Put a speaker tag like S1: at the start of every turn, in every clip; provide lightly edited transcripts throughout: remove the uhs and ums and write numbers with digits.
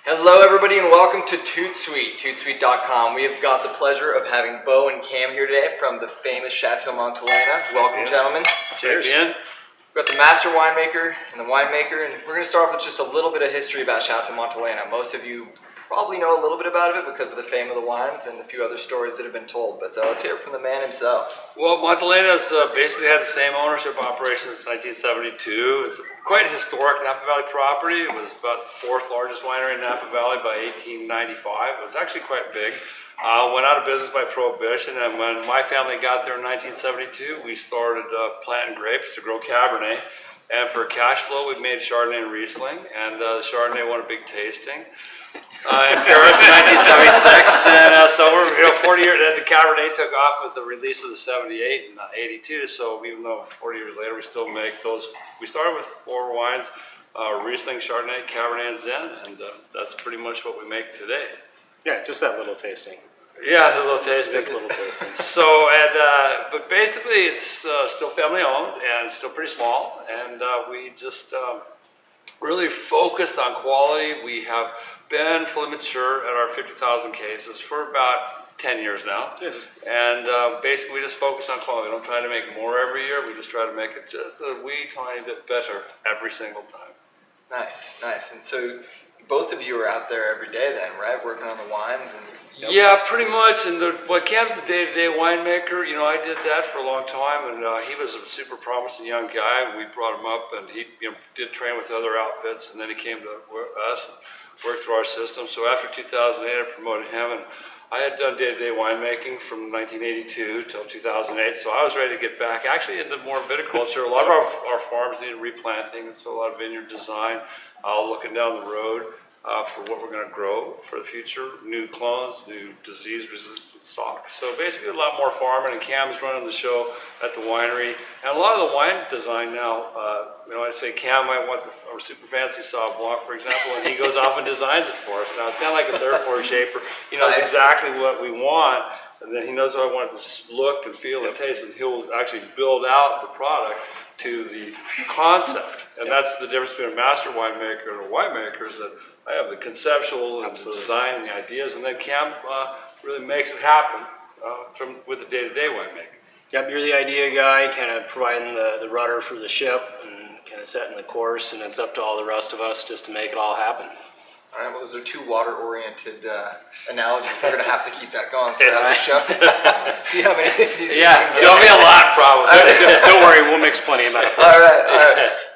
S1: Hello everybody and welcome to ToutSuite, ToutSuite.com. We have got the pleasure of having Bo and Cam here today from the famous Chateau Montelena. Welcome, gentlemen.
S2: Cheers.
S1: We've got the master winemaker and the winemaker, and we're going to start off with just a little bit of history about Chateau Montelena. Most of you probably know a little bit about it because of the fame of the wines and a few other stories that have been told, but let's hear it from the man himself.
S2: Well, Montelena's basically had the same ownership operation since 1972. It's quite a historic Napa Valley property. It was about the fourth largest winery in Napa Valley by 1895. It was actually quite big. Went out of business by Prohibition, and when my family got there in 1972, we started planting grapes to grow Cabernet. And for cash flow, we made Chardonnay and Riesling, and the Chardonnay won a big tasting in Paris in 1976. And so we're 40 years. The Cabernet took off with the release of the 78 and 82. So even though 40 years later we still make those, we started with 4 wines: Riesling, Chardonnay, Cabernet, and Zin, and that's pretty much what we make today.
S3: Yeah, just that little tasting.
S2: Yeah, a little tasting.
S3: Just a little tasting.
S2: So, but basically it's still family owned and still pretty small, and we just really focused on quality. We have been fully mature at our 50,000 cases for about 10 years now.
S3: Yeah,
S2: and basically we just focus on quality. We don't try to make more every year. We just try to make it just a wee tiny bit better every single time.
S1: Nice, nice. And so both of you are out there every day then, right? Working on the wines and...
S2: Yep. Yeah, pretty much. And what Cam's the day-to-day winemaker, I did that for a long time, and he was a super promising young guy. We brought him up, and he did train with other outfits, and then he came to us and worked through our system. So after 2008, I promoted him, and I had done day-to-day winemaking from 1982 till 2008, so I was ready to get back actually into more viticulture. A lot of our farms needed replanting, and so a lot of vineyard design, looking down the road. For what we're going to grow for the future, new clones, new disease-resistant stock. So basically a lot more farming, and Cam's running the show at the winery. And a lot of the wine design now, I'd say Cam might want our super fancy Sauv Blanc, for example, and he goes off and designs it for us. Now it's kind of like a third-party shaper. He knows exactly what we want, and then he knows how I want it to look and feel and taste, and he'll actually build out the product to the concept. And that's the difference between a master winemaker and a winemaker, is that I have the conceptual and the design and the ideas, and then Cam really makes it happen with the day-to-day winemaking.
S3: Yep, you're the idea guy, kind of providing the rudder for the ship and kind of setting the course, and it's up to all the rest of us just to make it all happen.
S1: All right, well, those are 2 water-oriented analogies. We're going to have to keep that going throughout the show. Do you have anything?
S2: Yeah, don't be a lot, probably.
S3: Don't worry, we'll mix plenty of metaphors.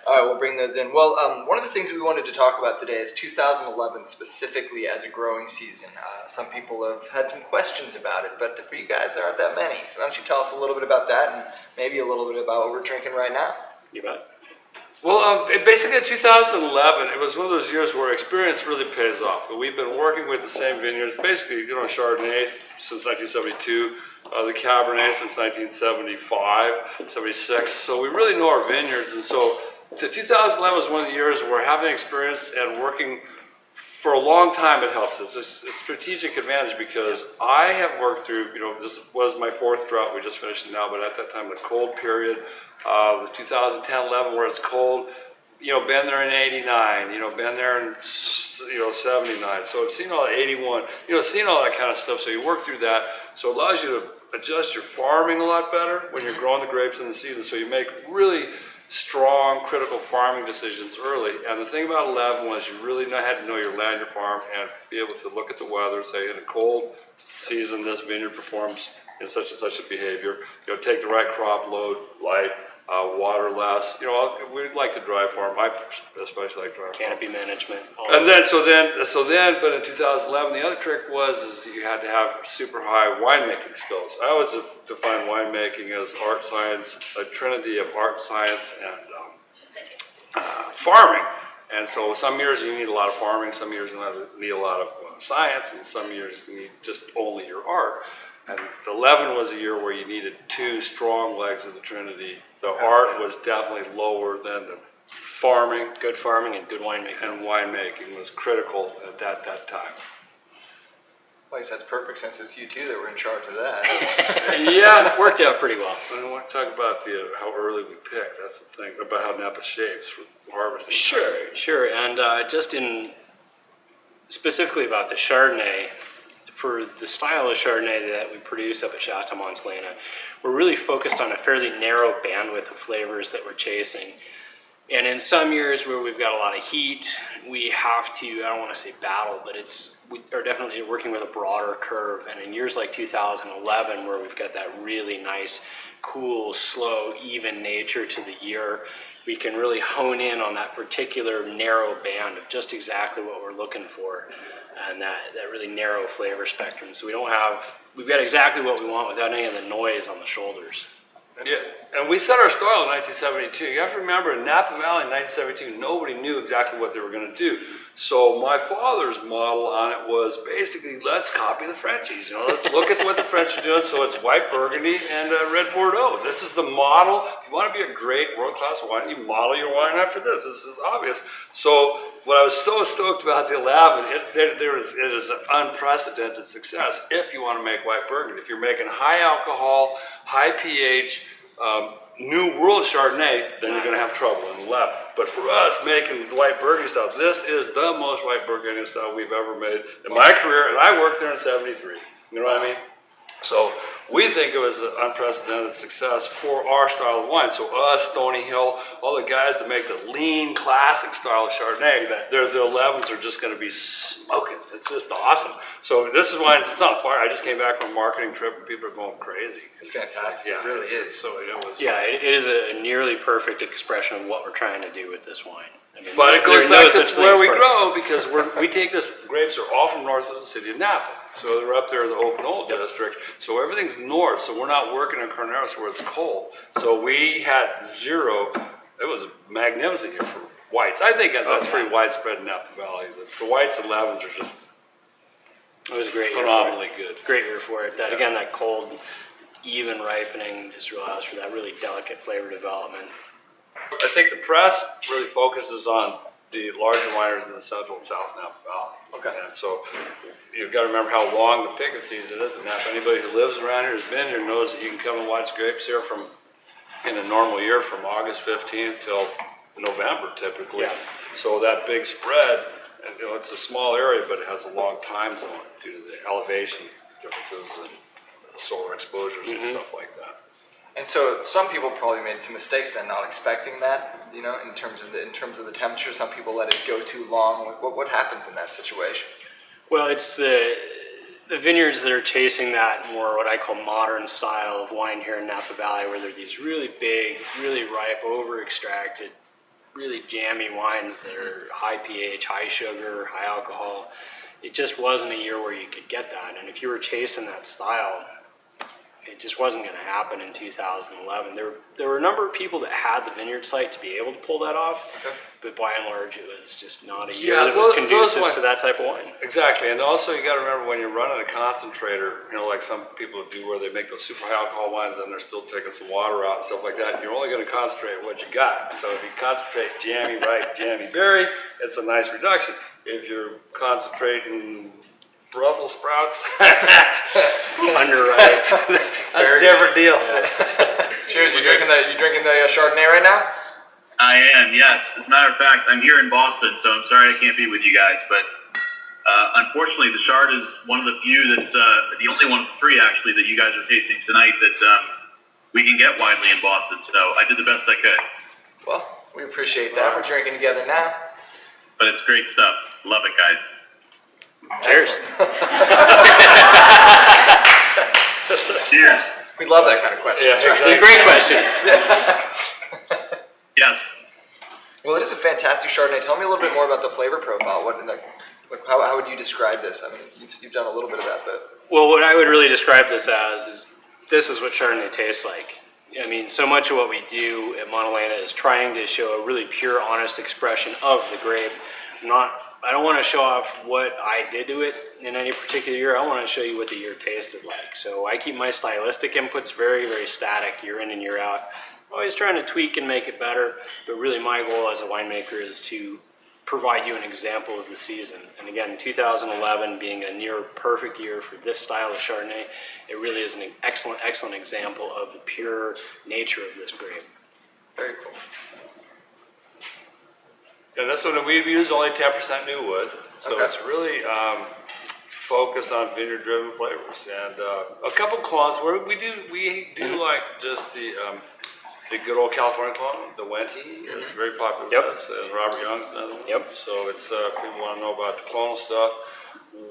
S1: All right, we'll bring those in. Well, one of the things we wanted to talk about today is 2011 specifically as a growing season. Some people have had some questions about it, but for you guys, there aren't that many. Why don't you tell us a little bit about that and maybe a little bit about what we're drinking right now?
S3: You bet.
S2: Well, basically in 2011, it was one of those years where experience really pays off. But we've been working with the same vineyards, basically, Chardonnay since 1972, the Cabernet since 1975, 76. So we really know our vineyards. And so 2011 was one of the years where having experience and working for a long time, it helps. It's a strategic advantage because I have worked through, this was my 4th drought. We just finished it now, but at that time, the cold period, the 2010-11 where it's cold, been there in 89, been there in, 79. So I've seen all that, 81, seen all that kind of stuff. So you work through that. So it allows you to adjust your farming a lot better when you're growing the grapes in the season. So you make really strong, critical farming decisions early. And the thing about 11 was you really had to know your land, your farm, and be able to look at the weather and say, in a cold season, this vineyard performs in such and such a behavior. Take the right crop load, light, water less. We like to dry farm. I especially like dry farm.
S3: Canopy management.
S2: And then, but in 2011, the other trick was you had to have super high winemaking skills. I always define winemaking as art science, a trinity of art science and farming. And so some years you need a lot of farming, some years you need a lot of science, and some years you need just only your art. And 11 was a year where you needed 2 strong legs of the trinity. The art was definitely lower than the farming.
S3: Good farming and good winemaking.
S2: And winemaking was critical at that time.
S1: Well, that's perfect since it's you two that were in charge of that.
S3: Yeah, it worked out pretty well.
S2: I want to talk about how early we picked. That's the thing, about how Napa shapes for harvesting.
S3: Sure. And just in specifically about the Chardonnay, for the style of Chardonnay that we produce up at Chateau Montelena, we're really focused on a fairly narrow bandwidth of flavors that we're chasing. And in some years where we've got a lot of heat, we have to, I don't want to say battle, but we are definitely working with a broader curve. And in years like 2011, where we've got that really nice, cool, slow, even nature to the year, we can really hone in on that particular narrow band of just exactly what we're looking for, and that really narrow flavor spectrum. So we've got exactly what we want without any of the noise on the shoulders.
S2: Yeah, and we set our style in 1972. You have to remember, in Napa Valley in 1972, nobody knew exactly what they were going to do. So my father's model on it was basically, let's copy the Frenchies. Let's look at what the French are doing. So it's white Burgundy and red Bordeaux. This is the model. If you want to be a great world-class wine, you model your wine after this. This is obvious. So what I was so stoked about the 11, it is an unprecedented success if you want to make white Burgundy. If you're making high alcohol, high pH, New World Chardonnay, then you're going to have trouble in the 11. But for us, making white Burgundy style, this is the most white Burgundy style we've ever made in my career, and I worked there in '73. You know what I mean? So we think it was an unprecedented success for our style of wine. So us, Stony Hill, all the guys that make the lean, classic style of Chardonnay, their 11s are just going to be smoking. It's just awesome. So this is why it's on fire. I just came back from a marketing trip and people are going crazy.
S1: It's fantastic.
S2: Yeah,
S1: it really is.
S2: So it was.
S3: Yeah, it is a nearly perfect expression of what we're trying to do with this wine. I mean,
S2: But it goes back to where we
S3: perfect.
S2: grow, because we take this, grapes are all from north of the city of Napa. So they're up there in the Open Old district. So everything's north, so we're not working in Carneros where it's cold. So we had zero, it was a magnificent year for whites. I think that's pretty widespread in Napa Valley. The whites 11s are just
S3: it was a great
S2: phenomenally good.
S3: Great year for it. That again, that cold, even ripening just allows for that really delicate flavor development.
S2: I think the press really focuses on the larger wineries in the central and south Napa Valley.
S1: Okay.
S2: And so you've got to remember how long the picking season is in Napa. Anybody who lives around here, has been here, knows that you can come and watch grapes here in a normal year from August 15th till November typically.
S3: Yeah.
S2: So that big spread, and, it's a small area, but it has a long time zone due to the elevation differences and solar exposures and stuff like that.
S1: And so some people probably made some mistakes then, not expecting that, in terms of the temperature. Some people let it go too long. Like what happens in that situation?
S3: Well, it's the vineyards that are chasing that more what I call modern style of wine here in Napa Valley, where they're these really big, really ripe, over-extracted, really jammy wines that are high pH, high sugar, high alcohol. It just wasn't a year where you could get that. And if you were chasing that style, it just wasn't going to happen in 2011. There were a number of people that had the vineyard site to be able to pull that off, but by and large, it was just not a year that was conducive to that type of wine.
S2: Exactly, and also you got to remember when you're running a concentrator, like some people do where they make those super high alcohol wines and they're still taking some water out and stuff like that, you're only going to concentrate what you got. So if you concentrate jammy, ripe, jammy berry, it's a nice reduction. If you're concentrating Brussels sprouts,
S3: underripe.
S2: That's a different deal.
S1: Cheers! You drinking the Chardonnay right now?
S4: I am, yes. As a matter of fact, I'm here in Boston, so I'm sorry I can't be with you guys. But unfortunately, the Chard is one of the few that's the only one of three actually that you guys are tasting tonight that we can get widely in Boston. So I did the best I could.
S1: Well, we appreciate that. We're drinking together now.
S4: But it's great stuff. Love it, guys.
S3: Cheers.
S4: Cheers.
S1: We love that kind of question.
S2: Yeah, exactly.
S3: Great question.
S4: Yes.
S1: Well, it is a fantastic Chardonnay. Tell me a little bit more about the flavor profile. How would you describe this? I mean, you've done a little bit of that, but...
S3: Well, what I would really describe this as is this is what Chardonnay tastes like. I mean, so much of what we do at Montelena is trying to show a really pure, honest expression of the grape. I don't want to show off what I did to it in any particular year. I want to show you what the year tasted like. So I keep my stylistic inputs very, very static year in and year out. Always trying to tweak and make it better, but really my goal as a winemaker is to provide you an example of the season. And again, 2011 being a near perfect year for this style of Chardonnay, it really is an excellent, excellent example of the pure nature of this grape.
S1: Very cool.
S2: And this one we've used only 10% new wood, So it's really focused on vineyard-driven flavors, and a couple clones where we do like just the good old California clone, the Wente is very popular with us, and Robert Young's another one. So it's people want to know about the clonal stuff.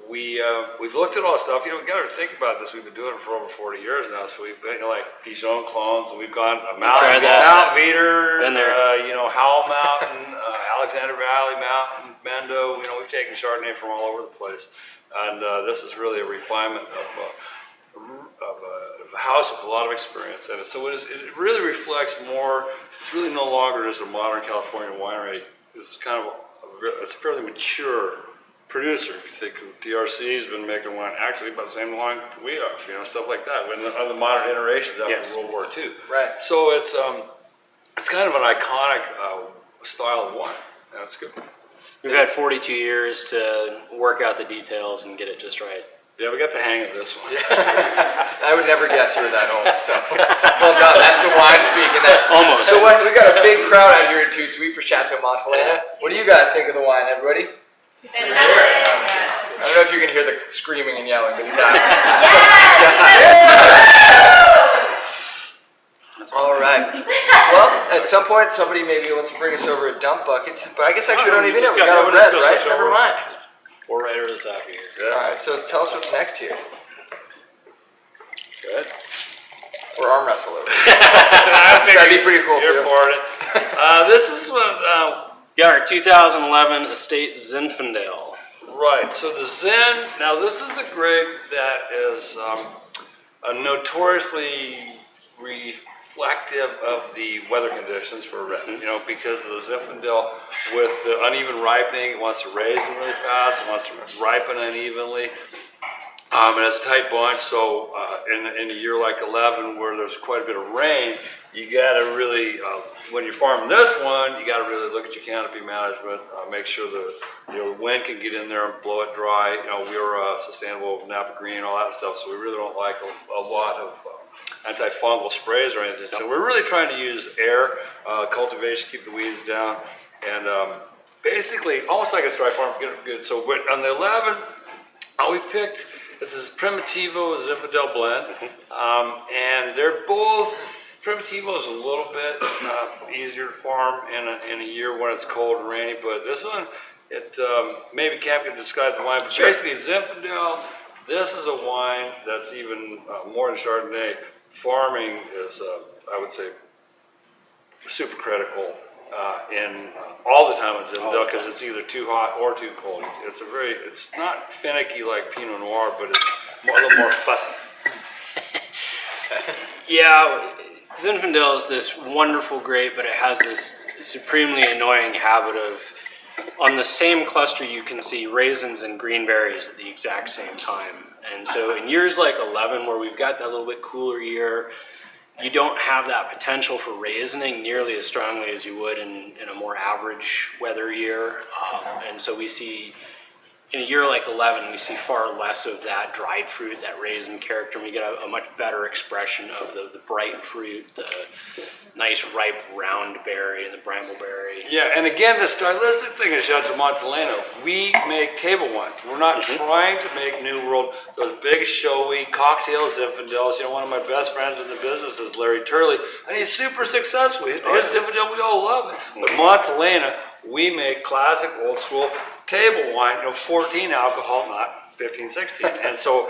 S2: We've looked at all the stuff. You know, we got to think about this. We've been doing it for over 40 years now. So we've been like Dijon clones, and we've gone Mount Meter, Howell Mountain, Alexander Valley Mountain, Mendo. You know, we've taken Chardonnay from all over the place, and this is really a refinement of a house with a lot of experience in it. So it really reflects more. It's really no longer just a modern California winery. It's kind of it's a fairly mature producer. If you think DRC's been making wine actually about the same long we are, stuff like that. When the modern iterations after World War II.
S1: Right.
S2: So it's kind of an iconic style of wine. That's good.
S3: We've had 42 years to work out the details and get it just right.
S2: Yeah, we got the hang of this one.
S1: I would never guess you were that old. So well done. That's the wine speaking.
S3: Almost.
S1: So we got a big crowd out here at ToutSuite for Chateau Montelena. What do you guys think of the wine, everybody? I don't know if you can hear the screaming and yelling, but it's happening. All right. Well, at some point, somebody maybe wants to bring us over a dump bucket, but I guess actually we don't even know. We got a red, right? Never mind.
S3: We're right over the top here.
S1: All right. So tell us what's next here.
S2: Good.
S1: Or arm wrestle over. That'd be pretty cool too.
S2: You're for it. This is what.
S3: Our 2011 Estate Zinfandel.
S2: Right, so the Zin, now this is a grape that is notoriously reflective of the weather conditions for red, because of the Zinfandel with the uneven ripening, it wants to raisin really fast, it wants to ripen unevenly. And it's a tight bunch, so in a year like 11 where there's quite a bit of rain, you got to really, when you're farming this one, you got to really look at your canopy management, make sure the wind can get in there and blow it dry. We're sustainable Napa Green, all that stuff, so we really don't like a lot of antifungal sprays or anything. So we're really trying to use air cultivation, keep the weeds down, and basically almost like a dry farm, get it good. So on the 11, we picked. This is Primitivo Zinfandel blend, and they're both. Primitivo is a little bit easier to farm in a year when it's cold and rainy, but this one, maybe Cam can describe the wine, but basically Zinfandel, this is a wine that's even more than Chardonnay. Farming is, I would say, super critical in all the time with Zinfandel because it's either too hot or too cold. It's not finicky like Pinot Noir, but it's a little more fussy.
S3: Yeah, Zinfandel is this wonderful grape, but it has this supremely annoying habit of, on the same cluster you can see raisins and green berries at the exact same time. And so in years like 11, where we've got that little bit cooler year, you don't have that potential for raisioning nearly as strongly as you would in a more average weather year. And so we see, in a year like 11, we see far less of that dried fruit, that raisin character, and we get a much better expression of the bright fruit, the nice ripe round berry and the brambleberry.
S2: Yeah, and again, the stylistic thing is Chateau Montelena. We make table wines. We're not trying to make New World, those big showy cocktail Zinfandels. One of my best friends in the business is Larry Turley, and he's super successful. His Zinfandel, we all love it. But Montelena, we make classic, old school table wine, 14 alcohol, not 15, 16. And so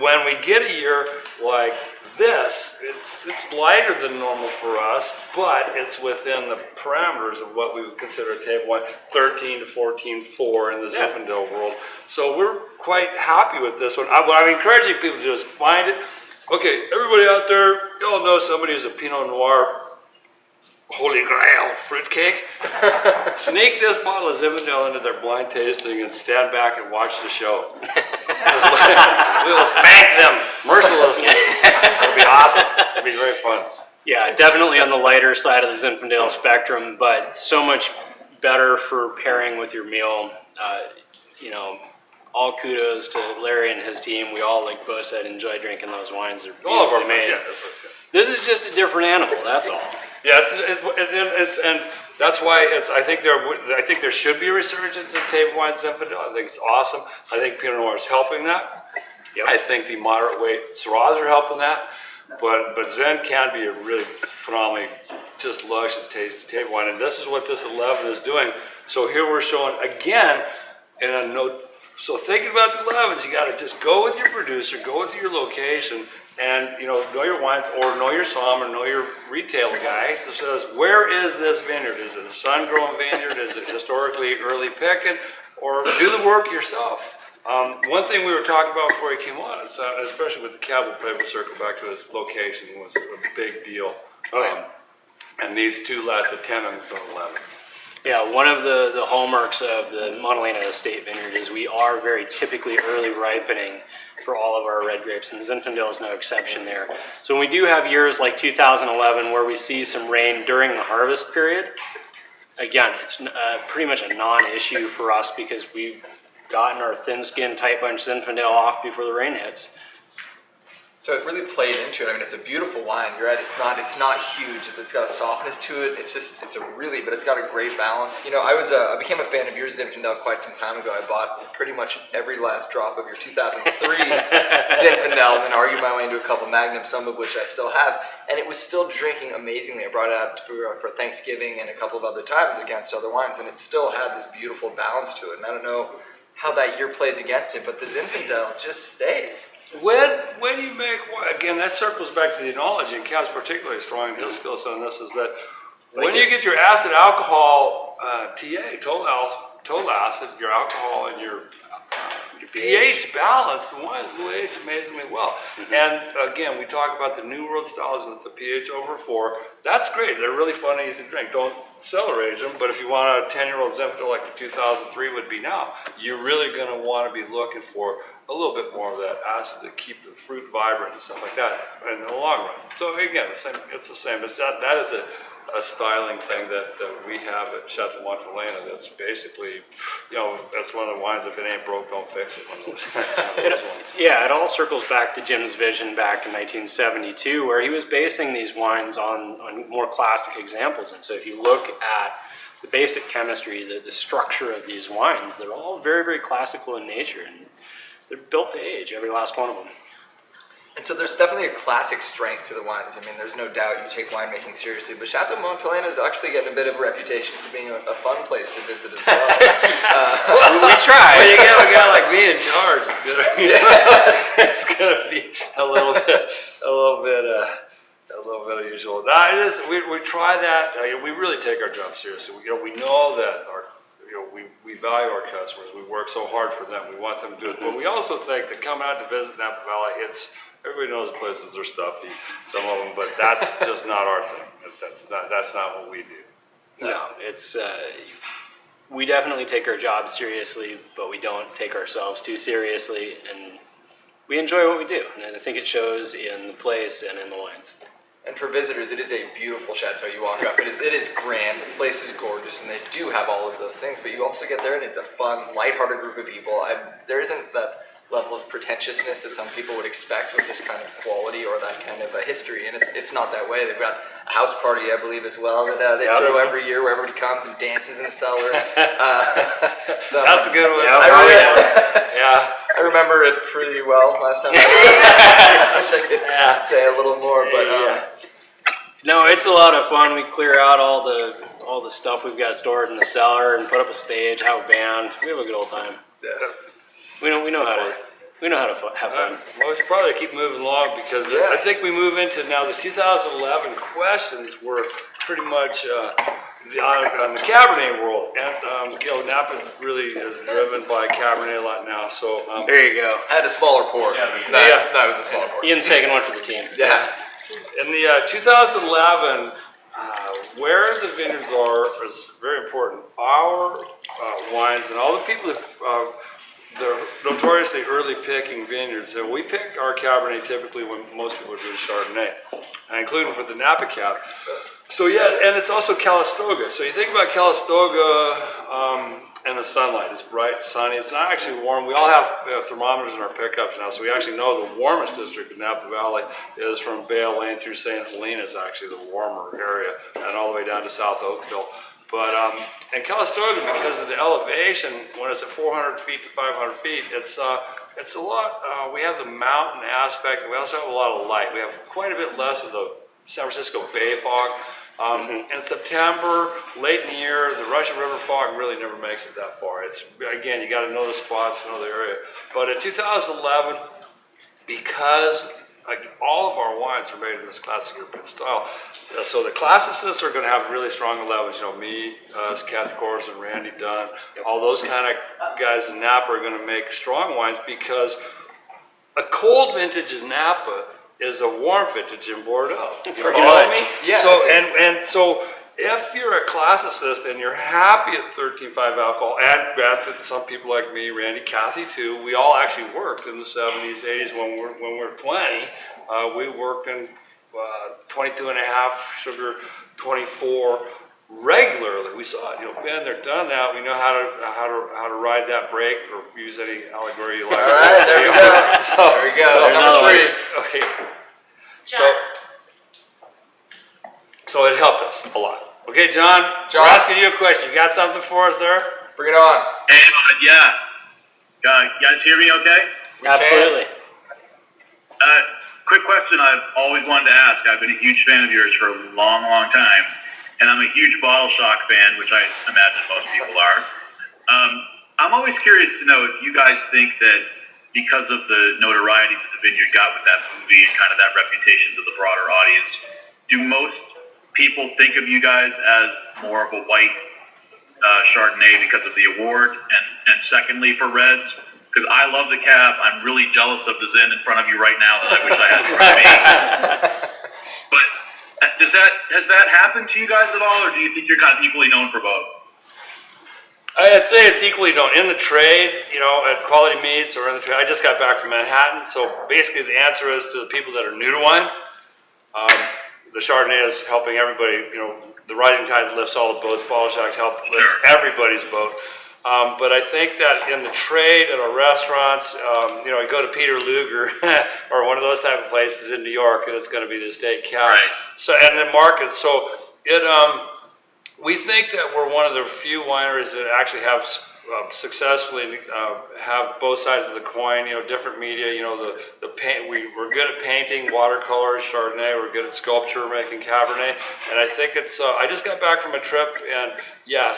S2: when we get a year like this, it's lighter than normal for us, but it's within the parameters of what we would consider a table wine, 13 to 14, 4 in the Zinfandel world. So we're quite happy with this one. What I'm encouraging people to do is find it. Okay, everybody out there, you all know somebody who's a Pinot Noir Holy Grail fruitcake. Sneak this bottle of Zinfandel into their blind tasting and stand back and watch the show. We'll spank them mercilessly. It'll be awesome. It'll be very fun.
S3: Yeah, definitely on the lighter side of the Zinfandel spectrum, but so much better for pairing with your meal. All kudos to Larry and his team. We all, like Bo said, enjoy drinking those wines. They're
S2: all of our
S3: made.
S2: yeah,
S3: This is just a different animal, that's all.
S2: Yeah, and That's why I think there should be a resurgence in table wine Zinfandel. I think it's awesome. I think Pinot Noir is helping that.
S3: Yep.
S2: I think the moderate weight Syrahs are helping that. But Zen can be a really phenomenally just lush and tasty table wine, and this is what this 11 is doing. So here we're showing again in a note. So thinking about the 11s, you got to just go with your producer, go with your location, and know your wines, or know your somm, or know your retail guy that says, where is this vineyard? Is it a sun-grown vineyard? Is it historically early picking? Or do the work yourself. One thing we were talking about before he came on, especially with the cab, we'll circle back to his location, was a big deal. And these two lads, the 10 and the 11s.
S3: Yeah, one of the hallmarks of the Montelena Estate Vineyard is we are very typically early ripening for all of our red grapes, and Zinfandel is no exception there. So when we do have years like 2011 where we see some rain during the harvest period, again, it's pretty much a non-issue for us because we've gotten our thin-skinned tight bunch Zinfandel off before the rain hits.
S1: So it really played into it. I mean, it's a beautiful wine. You're right. It's not huge. It's got a softness to it. It's but it's got a great balance. I became a fan of your Zinfandel quite some time ago. I bought pretty much every last drop of your 2003 Zinfandel and argued my way into a couple Magnums, some of which I still have. And it was still drinking amazingly. I brought it out for Thanksgiving and a couple of other times against other wines, and it still had this beautiful balance to it. And I don't know how that year plays against it, but the Zinfandel just stays.
S2: When you make wine, again, that circles back to the enology, and Cap's particularly strong in his skill set on this, is that when you get your acid alcohol total acid, your alcohol and your pH balance, the wines will age amazingly well. And again, we talk about the New World styles with the pH over 4. That's great. They're really fun and easy to drink. Don't cellar age them, but if you want a 10-year-old Zinfandel like the 2003 would be now, you're really going to want to be looking for a little bit more of that acid to keep the fruit vibrant and stuff like that in the long run. So again, it's the same. That is a styling thing that we have at Chateau Montelena. That's basically, that's one of the wines. If it ain't broke, don't fix it. One of those ones.
S3: Yeah, it all circles back to Jim's vision back in 1972, where he was basing these wines on more classic examples. And so if you look at the basic chemistry, the structure of these wines, they're all very, very classical in nature, and they're built to age, every last one of them.
S1: And so there's definitely a classic strength to the wines. I mean, there's no doubt you take winemaking seriously, but Chateau Montelena is actually getting a bit of a reputation for being a fun place to visit as well.
S2: We try. When you get a guy like me in charge, it's gonna be a little bit unusual. We try that. We really take our job seriously. We know that we value our customers. We work so hard for them. We want them to do it. But we also think that coming out to visit Napa Valley, everybody knows the places are stuffy, some of them, but that's just not our thing. That's not what we do.
S3: No, we definitely take our job seriously, but we don't take ourselves too seriously, and we enjoy what we do. And I think it shows in the place and in the wines.
S1: And for visitors, it is a beautiful chateau. You walk up, it is grand, the place is gorgeous, and they do have all of those things, but you also get there and it's a fun, lighthearted group of people. There isn't that level of pretentiousness that some people would expect with this kind of quality or that kind of a history, and it's not that way. They've got a house party, I believe, as well, that they throw every year where everybody comes and dances in the cellar.
S2: That's a good one.
S1: I remember it pretty well last time. I wish I could say a little more, but
S3: no, it's a lot of fun. We clear out all the stuff we've got stored in the cellar and put up a stage, have a band. We have a good old time.
S1: Yeah.
S3: We know how to have fun.
S2: Well, we should probably keep moving along because I think we move into now the 2011 questions were pretty much on the Cabernet world, and Napa really is driven by Cabernet a lot now. So
S3: there you go.
S1: I had a smaller pour. That was a smaller pour.
S3: Ian's taking one for the team.
S1: Yeah.
S2: In the 2011, where the vineyards are is very important. Our wines and all the people that they're notoriously early picking vineyards. So we pick our Cabernet typically when most people do Chardonnay, including for the Napa Cab. So and it's also Calistoga. So you think about Calistoga and the sunlight. It's bright, sunny. It's not actually warm. We all have thermometers in our pickups now, so we actually know the warmest district in Napa Valley is from Bale Lane through St. Helena is actually the warmer area, and all the way down to South Oakville. But in Calistoga, because of the elevation, when it's at 400 feet to 500 feet, it's a lot. We have the mountain aspect, and we also have a lot of light. We have quite a bit less of the San Francisco Bay fog. In September, late in the year, the Russian River fog really never makes it that far. It's, again, you got to know the spots, know the area. But in 2011, because all of our wines are made in this classic European style, so the classicists are going to have really strong 11s. You know, me, us, Kathy Kors, and Randy Dunn, all those kind of guys in Napa are going to make strong wines because a cold vintage in Napa is a warm vintage in Bordeaux. You follow me?
S1: Yeah.
S2: So so if you're a classicist and you're happy at 13.5 alcohol, and granted, some people like me, Randy, Kathy too, we all actually worked in the 70s, 80s when we were 20. We worked in 22 and a half sugar, 24 regularly. We saw it, been there, done that. We know how to ride that brake, or use any allegory you like.
S1: All right, there we go. There we go. Number 3.
S2: Okay. So it helped us a lot. Okay, John, we're asking you a question. You got something for us there?
S1: Bring it on.
S4: Hey, yeah. You guys hear me okay?
S3: Absolutely.
S4: Quick question I've always wanted to ask. I've been a huge fan of yours for a long, long time, and I'm a huge Bottle Shock fan, which I imagine most people are. I'm always curious to know if you guys think that because of the notoriety that the Vineyard got with that movie and kind of that reputation to the broader audience, do most people think of you guys as more of a white Chardonnay because of the award? And secondly, for reds, because I love the cab, I'm really jealous of the Zen in front of you right now that I wish I had in front of me. But has that happened to you guys at all, or do you think you're kind of equally known for both?
S2: I'd say it's equally known in the trade, at Quality Meats or in the trade. I just got back from Manhattan, so basically the answer is to the people that are new to wine. The Chardonnay is helping everybody, the rising tide lifts all the boats. Bottle Shock helps lift everybody's boat. But I think that in the trade, at our restaurants, you go to Peter Luger or one of those type of places in New York, and it's going to be the Estate Cab.
S4: Right.
S2: So, and the market. So we think that we're one of the few wineries that actually have successfully have both sides of the coin. Different media. The paint. We're good at painting, watercolors, Chardonnay. We're good at sculpture, making Cabernet. And I think it's. I just got back from a trip, and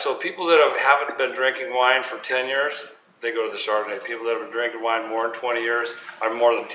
S2: so people that haven't been drinking wine for 10 years, they go to the Chardonnay. People that have been drinking wine more than 20 years, or more than 10,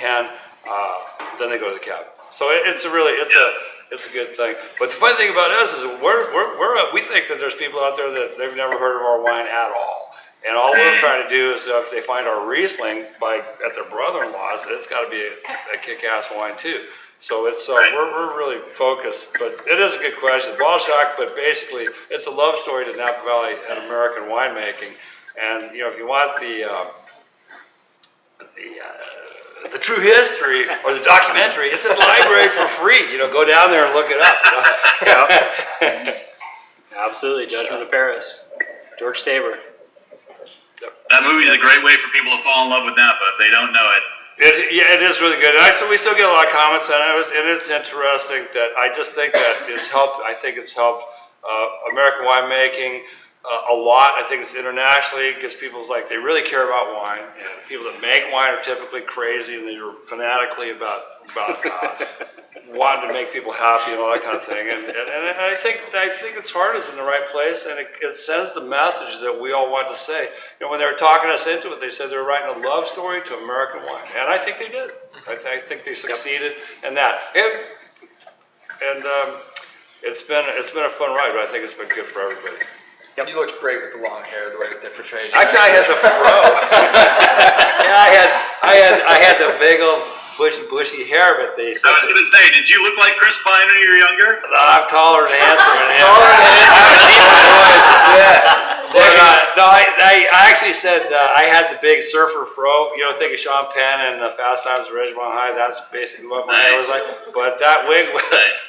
S2: then they go to the Cab. So it's a good thing. But the funny thing about us is we think that there's people out there that they've never heard of our wine at all. And all we're trying to do is if they find our Riesling at their brother-in-law's, it's got to be a kick-ass wine too. So it's we're really focused. But it is a good question. Bottle Shock, but basically it's a love story to Napa Valley and American winemaking. And if you want the true history or the documentary, it's in the library for free. Go down there and look it up.
S3: Absolutely. Judgment of Paris. George Tabor.
S4: That movie is a great way for people to fall in love with Napa if they don't know it.
S2: It is really good. We still get a lot of comments on it, and it's interesting that I just think that it's helped. I think it's helped American winemaking a lot. I think it's internationally because people's they really care about wine. And people that make wine are typically crazy, and they're fanatically about wanting to make people happy and all that kind of thing. And I think its heart is in the right place, and it sends the message that we all want to say. When they were talking us into it, they said they were writing a love story to American wine, and I think they did. I think they succeeded in that. It's been a fun ride, but I think it's been good for everybody.
S1: Yep. You looked great with the long hair, the way that they portrayed you.
S2: Actually, I had the fro. I had the big old bushy hair, but they.
S4: I was going to say, did you look like Chris Pine when you were younger?
S2: No, I'm taller and handsome. But I actually said I had the big surfer fro. Think of Sean Penn and Fast Times at Ridgemont High. That's basically what my hair was like. But that wig it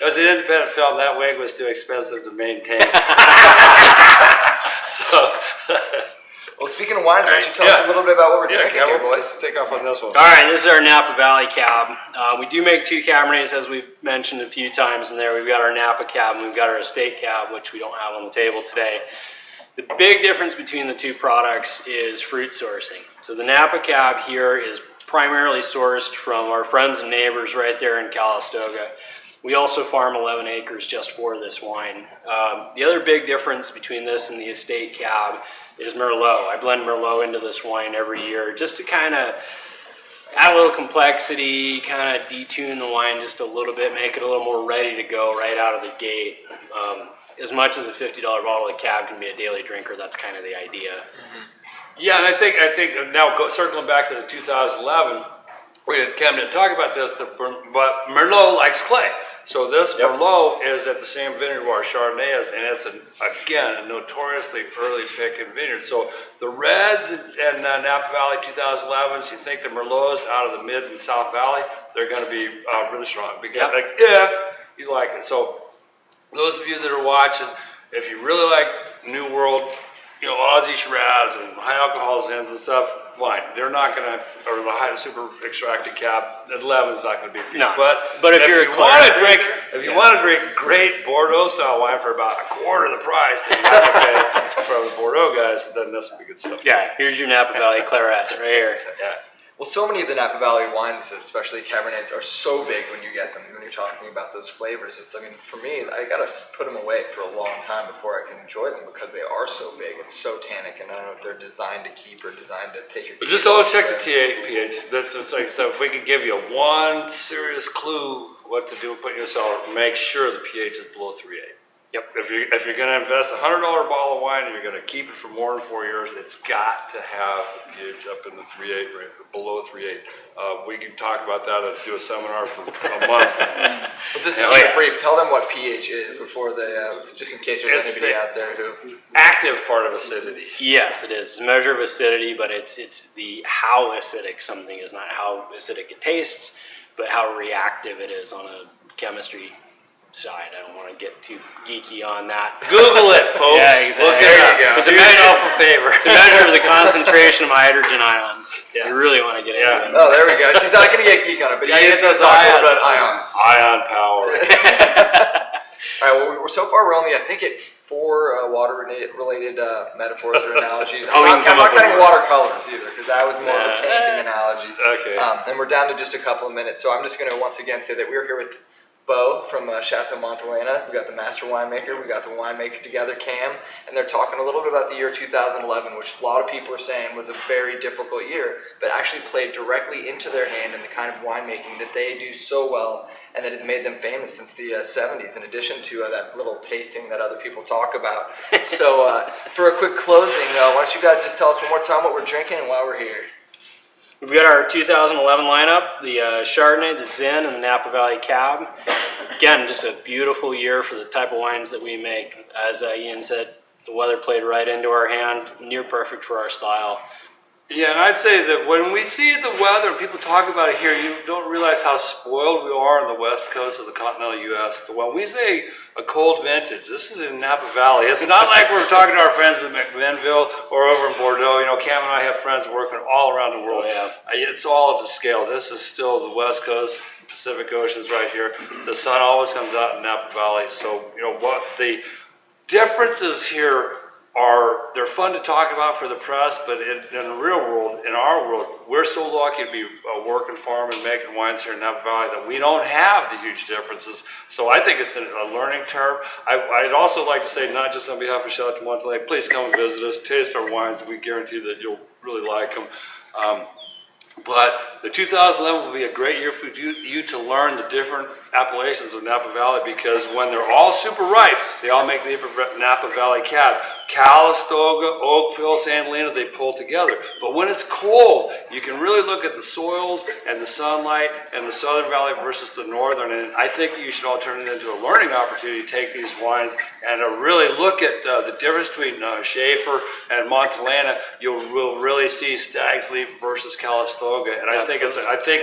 S2: was an independent film. That wig was too expensive to maintain.
S1: Well, speaking of wines, why don't you tell us a little bit about what we're drinking here, boys?
S2: Let's take off on this one.
S3: All right, this is our Napa Valley Cab. We do make 2 Cabernets, as we've mentioned a few times in there. We've got our Napa Cab and we've got our Estate Cab, which we don't have on the table today. The big difference between the 2 products is fruit sourcing. So the Napa Cab here is primarily sourced from our friends and neighbors right there in Calistoga. We also farm 11 acres just for this wine. The other big difference between this and the Estate Cab is Merlot. I blend Merlot into this wine every year just to kind of add a little complexity, kind of detune the wine just a little bit, make it a little more ready to go right out of the gate. As much as a $50 bottle of Cab can be a daily drinker, that's kind of the idea.
S2: Yeah, and I think now circling back to the 2011, we didn't talk about this, but Merlot likes clay. So this Merlot is at the same vineyard where our Chardonnay is, and it's, again, a notoriously early picking vineyard. So the reds in Napa Valley 2011s, you think the Merlots out of the Mid and South Valley, they're going to be really strong. Because, if you like it. So those of you that are watching, if you really like New World, Aussie Shiraz and high alcohol Zins and stuff, fine. They're not going to, or the high super extracted Cab, 11 is not going to be for you.
S3: No.
S2: But
S3: if you want
S2: to drink great Bordeaux style wine for about a quarter of the price that you have to pay from the Bordeaux guys, then this will be good stuff.
S3: Yeah, here's your Napa Valley Claret right here.
S2: Yeah.
S1: Well, so many of the Napa Valley wines, especially Cabernets, are so big when you get them. When you're talking about those flavors, for me, I gotta put them away for a long time before I can enjoy them because they are so big and so tannic, and I don't know if they're designed to keep or designed to take your.
S2: But just always check the pH. So if we could give you one serious clue what to do put in your cellar, make sure the pH is below 3.8. Yep. If you're going to invest a $100 bottle of wine and you're going to keep it for more than 4 years, it's got to have pH up in the 3.8 range, below 3.8. We can talk about that and do a seminar for a month.
S1: Well, just to brief, tell them what pH is before they, just in case there's anybody out there who.
S2: Active part of acidity.
S3: Yes, it is. It's a measure of acidity, but it's the how acidic something is, not how acidic it tastes, but how reactive it is on a chemistry side. I don't want to get too geeky on that.
S2: Google it, folks.
S3: Yeah, exactly.
S1: There you go.
S3: It's a measure of the concentration of hydrogen ions. Yeah. You really want to get into it.
S1: Oh, there we go. She's not going to get geek on it, but he's going to talk a little about ions.
S2: Ion power.
S1: All right, well, we're only, I think, at 4 water-related metaphors or analogies. I'm not cutting watercolors either, because that was more of a painting analogy.
S2: Okay.
S1: And we're down to just a couple of minutes, so I'm just going to once again say that we're here with Bo from Chateau Montelena. We got the master winemaker. We got the winemaker together, Cam, and they're talking a little bit about the year 2011, which a lot of people are saying was a very difficult year, but actually played directly into their hand in the kind of winemaking that they do so well, and that has made them famous since the 70s. In addition to that little tasting that other people talk about. So, for a quick closing, why don't you guys just tell us one more time what we're drinking and why we're here.
S3: We've got our 2011 lineup, the Chardonnay, the Zin, and the Napa Valley Cab. Again, just a beautiful year for the type of wines that we make. As Ian said, the weather played right into our hand, near perfect for our style.
S2: Yeah, and I'd say that when we see the weather, people talk about it here, you don't realize how spoiled we are on the west coast of the continental U.S. When we say a cold vintage, this is in Napa Valley. It's not like we're talking to our friends in McMinnville or over in Bordeaux. Cam and I have friends working all around the world. It's all at the scale. This is still the west coast, Pacific Ocean's right here. The sun always comes out in Napa Valley. So, what the differences here they're fun to talk about for the press, but in the real world, in our world, we're so lucky to be working, farming, making wines here in Napa Valley that we don't have the huge differences. So I think it's a learning curve. I'd also like to say, not just on behalf of Chateau Montelena, please come and visit us, taste our wines. We guarantee that you'll really like them. But the 2011 will be a great year for you to learn the different appellations of Napa Valley, because when they're all super rice, they all make Leeper Napa Valley Cab. Calistoga, Oakville, San Helena, they pull together. But when it's cold, you can really look at the soils and the sunlight and the Southern Valley versus the Northern. And I think you should all turn it into a learning opportunity to take these wines and really look at the difference between Schaefer and Montelena. You will really see Stag's Leap versus Calistoga. And I think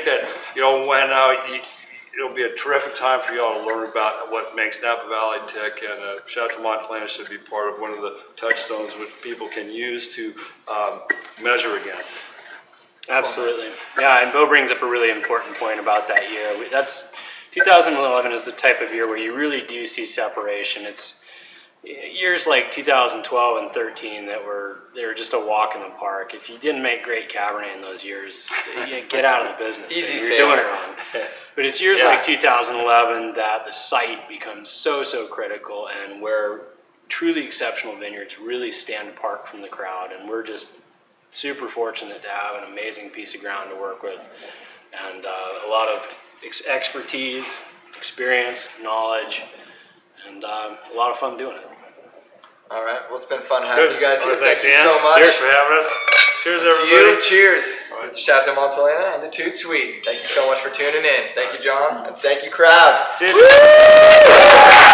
S2: that when it'll be a terrific time for y'all to learn about what makes Napa Valley tick, and Chateau Montelena should be part of one of the touchstones which people can use to measure against.
S3: Absolutely. Yeah, and Bo brings up a really important point about that year. 2011 is the type of year where you really do see separation. It's years like 2012 and 13 they were just a walk in the park. If you didn't make great Cabernet in those years, you get out of the business. You're doing it wrong. But it's years like 2011 that the site becomes so critical, and where truly exceptional vineyards really stand apart from the crowd. And we're just super fortunate to have an amazing piece of ground to work with, and a lot of expertise, experience, knowledge, and a lot of fun doing it.
S1: All right. Well, it's been fun having you guys here.
S2: Thank
S1: you so much.
S2: Cheers for having us. Cheers, everybody.
S1: Cheers. With Chateau Montelena and the ToutSuite. Thank you so much for tuning in. Thank you, John. And thank you, crowd.
S2: See you.